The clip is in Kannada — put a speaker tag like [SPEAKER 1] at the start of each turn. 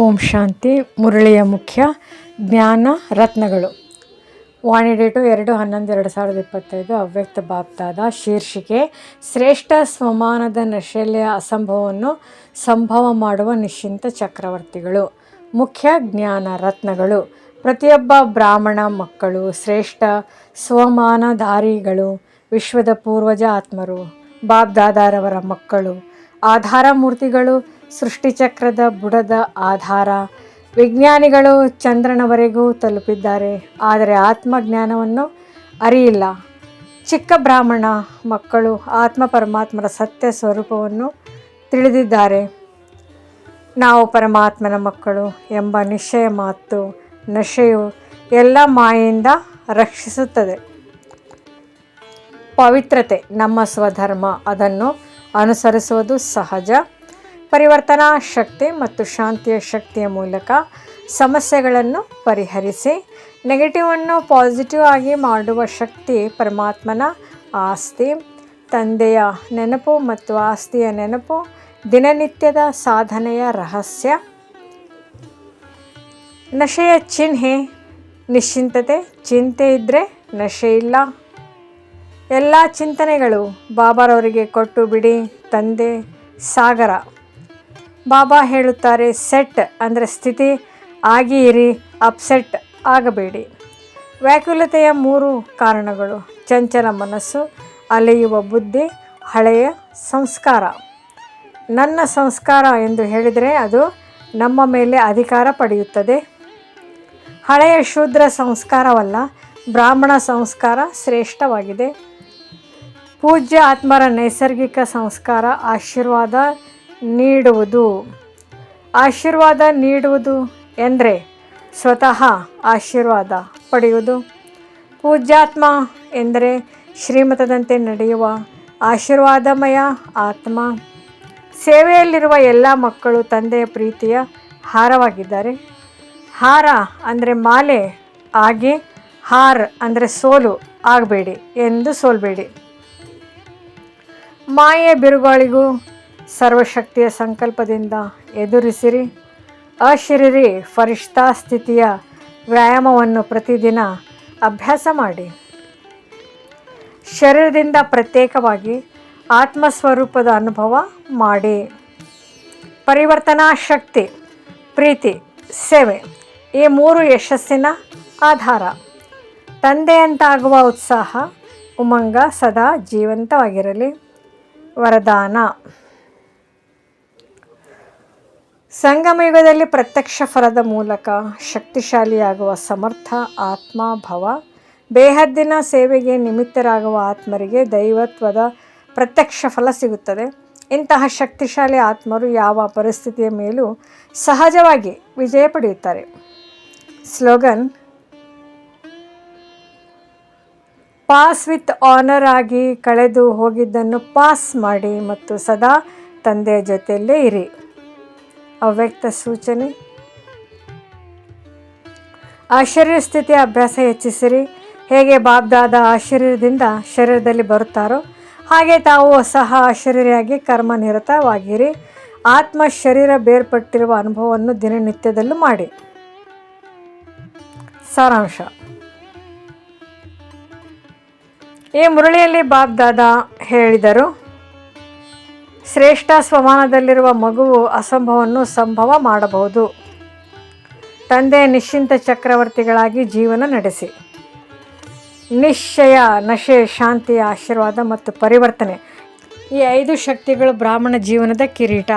[SPEAKER 1] ಓಂ ಶಾಂತಿ. ಮುರಳಿಯ ಮುಖ್ಯ ಜ್ಞಾನ ರತ್ನಗಳು. ವಾಣಿ ಡೇಟು 2/11/2025. ಅವ್ಯಕ್ತ ಬಾಪ್ದಾದ. ಶೀರ್ಷಿಕೆ: ಶ್ರೇಷ್ಠ ಸ್ವಮಾನದ ನಶೆಲೆಯ ಅಸಂಭವವನ್ನು ಸಂಭವ ಮಾಡುವ ನಿಶ್ಚಿಂತ ಚಕ್ರವರ್ತಿಗಳು. ಮುಖ್ಯ ಜ್ಞಾನ ರತ್ನಗಳು. ಪ್ರತಿಯೊಬ್ಬ ಬ್ರಾಹ್ಮಣ ಮಕ್ಕಳು ಶ್ರೇಷ್ಠ ಸ್ವಮಾನಧಾರಿಗಳು. ವಿಶ್ವದ ಪೂರ್ವಜ ಆತ್ಮರು, ಬಾಪ್ದಾದಾರವರ ಮಕ್ಕಳು, ಆಧಾರ ಮೂರ್ತಿಗಳು, ಸೃಷ್ಟಿಚಕ್ರದ ಬುಡದ ಆಧಾರ. ವಿಜ್ಞಾನಿಗಳು ಚಂದ್ರನವರೆಗೂ ತಲುಪಿದ್ದಾರೆ, ಆದರೆ ಆತ್ಮಜ್ಞಾನವನ್ನು ಅರಿಯಿಲ್ಲ. ಚಿಕ್ಕ ಬ್ರಾಹ್ಮಣ ಮಕ್ಕಳು ಆತ್ಮ ಪರಮಾತ್ಮರ ಸತ್ಯ ಸ್ವರೂಪವನ್ನು ತಿಳಿದಿದ್ದಾರೆ. ನಾವು ಪರಮಾತ್ಮನ ಮಕ್ಕಳು ಎಂಬ ನಿಶ್ಚಯ ಮತ್ತು ನಶೆಯು ಎಲ್ಲ ಮಾಯೆಯಿಂದ ರಕ್ಷಿಸುತ್ತದೆ. ಪವಿತ್ರತೆ ನಮ್ಮ ಸ್ವಧರ್ಮ, ಅದನ್ನು ಅನುಸರಿಸುವುದು ಸಹಜ. ಪರಿವರ್ತನಾ ಶಕ್ತಿ ಮತ್ತು ಶಾಂತಿಯ ಶಕ್ತಿಯ ಮೂಲಕ ಸಮಸ್ಯೆಗಳನ್ನು ಪರಿಹರಿಸಿ ನೆಗೆಟಿವನ್ನು ಪಾಸಿಟಿವ್ ಆಗಿ ಮಾಡುವ ಶಕ್ತಿ ಪರಮಾತ್ಮನ ಆಸ್ತಿ. ತಂದೆಯ ನೆನಪು ಮತ್ತು ಆಸ್ತಿಯ ನೆನಪು ದಿನನಿತ್ಯದ ಸಾಧನೆಯ ರಹಸ್ಯ. ನಶೆಯ ಚಿಹ್ನೆ ನಿಶ್ಚಿಂತತೆ. ಚಿಂತೆ ಇದ್ದರೆ ನಶೆ ಇಲ್ಲ. ಎಲ್ಲ ಚಿಂತನೆಗಳು ಬಾಬಾರವರಿಗೆ ಕೊಟ್ಟು ಬಿಡಿ. ತಂದೆ ಸಾಗರ. ಬಾಬಾ ಹೇಳುತ್ತಾರೆ, ಸೆಟ್ ಅಂದರೆ ಸ್ಥಿತಿ ಆಗಿ ಇರಿ, ಅಪ್ಸೆಟ್ ಆಗಬೇಡಿ. ವ್ಯಾಕುಲತೆಯ 3 ಕಾರಣಗಳು: ಚಂಚಲ ಮನಸ್ಸು, ಅಲೆಯುವ ಬುದ್ಧಿ, ಹಳೆಯ ಸಂಸ್ಕಾರ. ನನ್ನ ಸಂಸ್ಕಾರ ಎಂದು ಹೇಳಿದರೆ ಅದು ನಮ್ಮ ಮೇಲೆ ಅಧಿಕಾರ ಪಡೆಯುತ್ತದೆ. ಹಳೆಯ ಶೂದ್ರ ಸಂಸ್ಕಾರವಲ್ಲ, ಬ್ರಾಹ್ಮಣ ಸಂಸ್ಕಾರ ಶ್ರೇಷ್ಠವಾಗಿದೆ. ಪೂಜ್ಯ ಆತ್ಮರ ನೈಸರ್ಗಿಕ ಸಂಸ್ಕಾರ ಆಶೀರ್ವಾದ ನೀಡುವುದು. ಆಶೀರ್ವಾದ ನೀಡುವುದು ಎಂದರೆ ಸ್ವತಃ ಆಶೀರ್ವಾದ ಪಡೆಯುವುದು. ಪೂಜ್ಯಾತ್ಮ ಎಂದರೆ ಶ್ರೀಮತದಂತೆ ನಡೆಯುವ ಆಶೀರ್ವಾದಮಯ ಆತ್ಮ. ಸೇವೆಯಲ್ಲಿರುವ ಎಲ್ಲ ಮಕ್ಕಳು ತಂದೆಯ ಪ್ರೀತಿಯ ಹಾರವಾಗಿದ್ದಾರೆ. ಹಾರ ಅಂದರೆ ಮಾಲೆ ಆಗಿ, ಹಾರ್ ಅಂದರೆ ಸೋಲು ಆಗಬೇಡಿ ಎಂದು ಸೋಲ್ಬೇಡಿ. ಮಾಯೆಯ ಬಿರುಗಾಳಿಗೂ ಸರ್ವಶಕ್ತಿಯ ಸಂಕಲ್ಪದಿಂದ ಎದುರಿಸಿರಿ. ಅಶರೀರಿ ಫರಿಷ್ಠಾ ಸ್ಥಿತಿಯ ವ್ಯಾಯಾಮವನ್ನು ಪ್ರತಿದಿನ ಅಭ್ಯಾಸ ಮಾಡಿ. ಶರೀರದಿಂದ ಪ್ರತ್ಯೇಕವಾಗಿ ಆತ್ಮಸ್ವರೂಪದ ಅನುಭವ ಮಾಡಿ. ಪರಿವರ್ತನಾ ಶಕ್ತಿ, ಪ್ರೀತಿ, ಸೇವೆ ಈ 3 ಯಶಸ್ಸಿನ ಆಧಾರ. ತಂದೆಯಂತಾಗುವ ಉತ್ಸಾಹ, ಉಮಂಗ ಸದಾ ಜೀವಂತವಾಗಿರಲಿ. ವರದಾನ: ಸಂಗಮಯುಗದಲ್ಲಿ ಪ್ರತ್ಯಕ್ಷ ಫಲದ ಮೂಲಕ ಶಕ್ತಿಶಾಲಿಯಾಗುವ ಸಮರ್ಥ ಆತ್ಮ ಭವ. ಬೇಹದ್ದಿನ ಸೇವೆಗೆ ನಿಮಿತ್ತರಾಗುವ ಆತ್ಮರಿಗೆ ದೈವತ್ವದ ಪ್ರತ್ಯಕ್ಷ ಫಲ ಸಿಗುತ್ತದೆ. ಇಂತಹ ಶಕ್ತಿಶಾಲಿ ಆತ್ಮರು ಯಾವ ಪರಿಸ್ಥಿತಿಯ ಮೇಲೂ ಸಹಜವಾಗಿ ವಿಜಯ ಪಡೆಯುತ್ತಾರೆ. ಸ್ಲೋಗನ್: ಪಾಸ್ ವಿತ್ ಆನರ್ ಆಗಿ ಕಳೆದು ಹೋಗಿದ್ದನ್ನು ಪಾಸ್ ಮಾಡಿ ಮತ್ತು ಸದಾ ತಂದೆಯ ಜೊತೆಯಲ್ಲೇ ಇರಿ. ಅವ್ಯಕ್ತ ಸೂಚನೆ: ಆಶರೀರ ಸ್ಥಿತಿಯ ಅಭ್ಯಾಸ ಹೆಚ್ಚಿಸಿರಿ. ಹೇಗೆ ಬಾಬ್ದಾದ ಆಶರೀರದಿಂದ ಶರೀರದಲ್ಲಿ ಬರುತ್ತಾರೋ ಹಾಗೆ ತಾವು ಸಹ ಆಶರೀರಿಯಾಗಿ ಕರ್ಮನಿರತವಾಗಿರಿ. ಆತ್ಮ ಶರೀರ ಬೇರ್ಪಟ್ಟಿರುವ ಅನುಭವವನ್ನು ದಿನನಿತ್ಯದಲ್ಲೂ ಮಾಡಿ. ಸಾರಾಂಶ: ಈ ಮುರಳಿಯಲ್ಲಿ ಬಾಬ್ದಾದ ಹೇಳಿದರು, ಶ್ರೇಷ್ಠ ಸ್ವಮಾನದಲ್ಲಿರುವ ಮಗುವು ಅಸಂಭವವನ್ನು ಸಂಭವ ಮಾಡಬಹುದು. ತಂದೆ ನಿಶ್ಚಿಂತ ಚಕ್ರವರ್ತಿಗಳಾಗಿ ಜೀವನ ನಡೆಸಿ. ನಿಶ್ಚಯ, ನಶೆ, ಶಾಂತಿ, ಆಶೀರ್ವಾದ ಮತ್ತು ಪರಿವರ್ತನೆ ಈ 5 ಶಕ್ತಿಗಳು ಬ್ರಾಹ್ಮಣ ಜೀವನದ ಕಿರೀಟ.